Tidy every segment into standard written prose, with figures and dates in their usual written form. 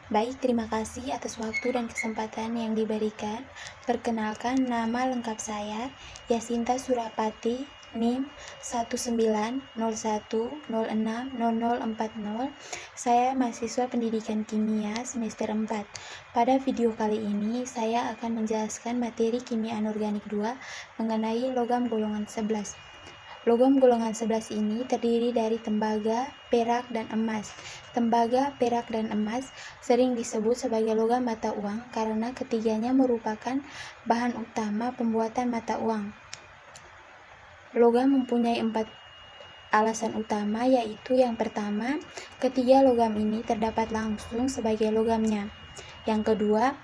Baik, terima kasih atas waktu dan kesempatan yang diberikan. Perkenalkan, nama lengkap saya Yasinta Surapati, NIM 19010606040. Saya mahasiswa Pendidikan Kimia semester 4. Pada video kali ini, saya akan menjelaskan materi Kimia Anorganik 2 mengenai logam golongan 11. Logam golongan 11 ini terdiri dari tembaga, perak, dan emas. Tembaga, perak, dan emas sering disebut sebagai logam mata uang karena ketiganya merupakan bahan utama pembuatan mata uang. Logam mempunyai 4 alasan utama, yaitu yang pertama, ketiga logam ini terdapat langsung sebagai logamnya. Yang kedua,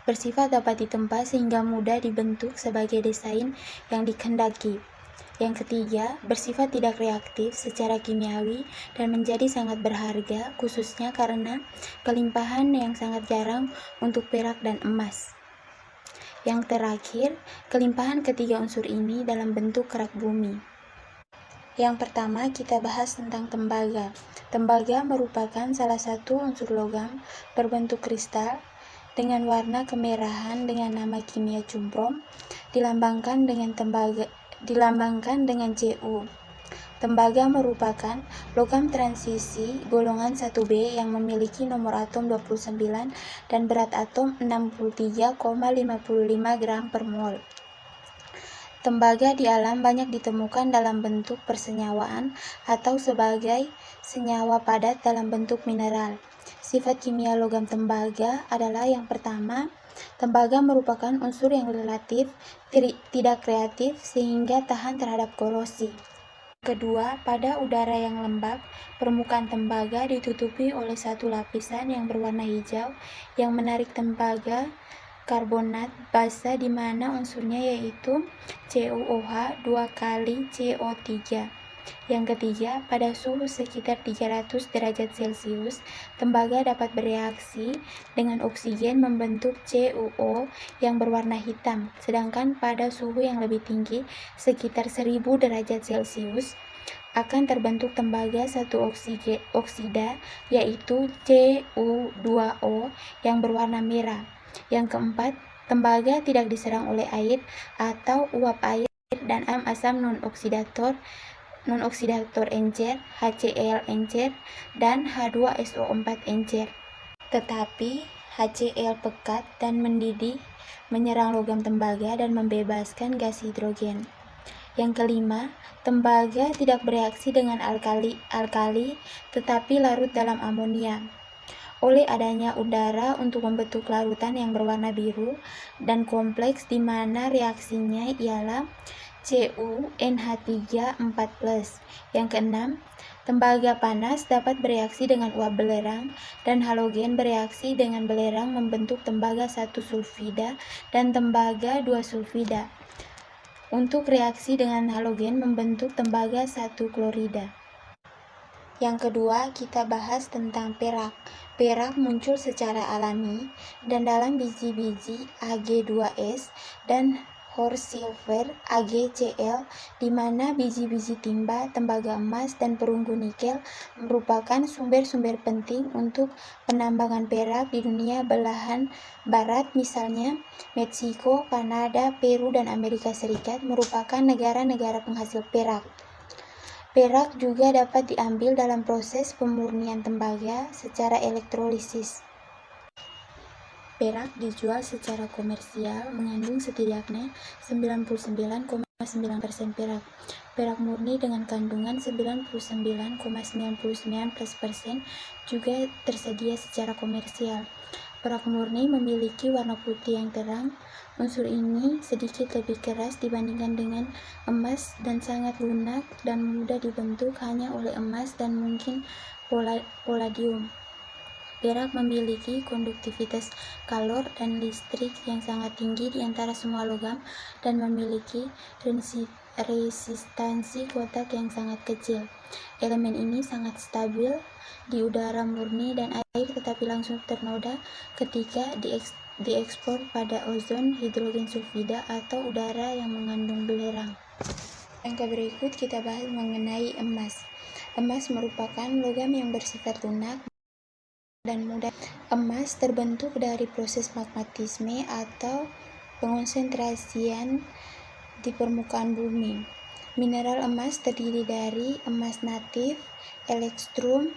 bersifat dapat ditempa sehingga mudah dibentuk sebagai desain yang dikehendaki. Yang ketiga, bersifat tidak reaktif secara kimiawi dan menjadi sangat berharga, khususnya karena kelimpahan yang sangat jarang untuk perak dan emas. Yang terakhir, kelimpahan ketiga unsur ini dalam bentuk kerak bumi. Yang pertama, kita bahas tentang tembaga. Tembaga merupakan salah satu unsur logam berbentuk kristal dengan warna kemerahan dengan nama kimia cumprom, dilambangkan dengan Cu. Tembaga merupakan logam transisi golongan 1B yang memiliki nomor atom 29 dan berat atom 63,55 gram per mol. Tembaga di alam banyak ditemukan dalam bentuk persenyawaan atau sebagai senyawa padat dalam bentuk mineral. Sifat kimia logam tembaga adalah yang pertama, tembaga merupakan unsur yang relatif tidak reaktif sehingga tahan terhadap korosi. Kedua, pada udara yang lembab, permukaan tembaga ditutupi oleh satu lapisan yang berwarna hijau yang menarik tembaga karbonat basa di mana unsurnya yaitu CuOH 2 kali CO3. Yang ketiga, pada suhu sekitar 300 derajat Celcius, tembaga dapat bereaksi dengan oksigen membentuk CuO yang berwarna hitam, sedangkan pada suhu yang lebih tinggi, sekitar 1000 derajat Celcius, akan terbentuk tembaga satu oksida, yaitu Cu2O yang berwarna merah. Yang keempat, tembaga tidak diserang oleh air atau uap air dan asam non-oksidator encer, HCl encer, dan H2SO4 encer. Tetapi HCl pekat dan mendidih menyerang logam tembaga dan membebaskan gas hidrogen. Yang kelima, tembaga tidak bereaksi dengan alkali tetapi larut dalam amonia oleh adanya udara untuk membentuk larutan yang berwarna biru dan kompleks di mana reaksinya ialah CuNH3 4+. Yang keenam, tembaga panas dapat bereaksi dengan uap belerang dan halogen bereaksi dengan belerang membentuk tembaga 1 sulfida dan tembaga 2 sulfida. Untuk reaksi dengan halogen membentuk tembaga 1 klorida. Yang kedua, kita bahas tentang perak. Perak muncul secara alami dan dalam biji-biji Ag2S dan Horsilver AgCl, di mana biji-biji timba, tembaga emas, dan perunggu nikel merupakan sumber-sumber penting untuk penambangan perak di dunia belahan barat, misalnya Meksiko, Kanada, Peru, dan Amerika Serikat merupakan negara-negara penghasil perak. Perak juga dapat diambil dalam proses pemurnian tembaga secara elektrolisis. Perak dijual secara komersial mengandung setidaknya 99,9% perak. Perak murni dengan kandungan 99,99% juga tersedia secara komersial. Perak murni memiliki warna putih yang terang. Unsur ini sedikit lebih keras dibandingkan dengan emas dan sangat lunak dan mudah dibentuk hanya oleh emas dan mungkin palladium. Perak memiliki konduktivitas kalor dan listrik yang sangat tinggi di antara semua logam dan memiliki resistansi kontak yang sangat kecil. Elemen ini sangat stabil di udara murni dan air tetapi langsung ternoda ketika diekspor pada ozon, hidrogen sulfida, atau udara yang mengandung belerang. Yang berikut kita bahas mengenai emas. Emas merupakan logam yang bersifat lunak dan mudah. Emas terbentuk dari proses magmatisme atau pengonsentrasian di permukaan bumi. Mineral emas terdiri dari emas natif, elektrum,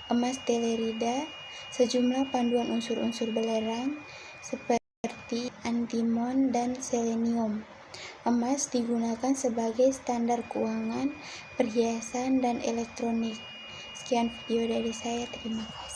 emas telerida, sejumlah panduan unsur-unsur belerang seperti antimon dan selenium. Emas digunakan sebagai standar keuangan, perhiasan, dan elektronik. Sekian video dari saya, terima kasih.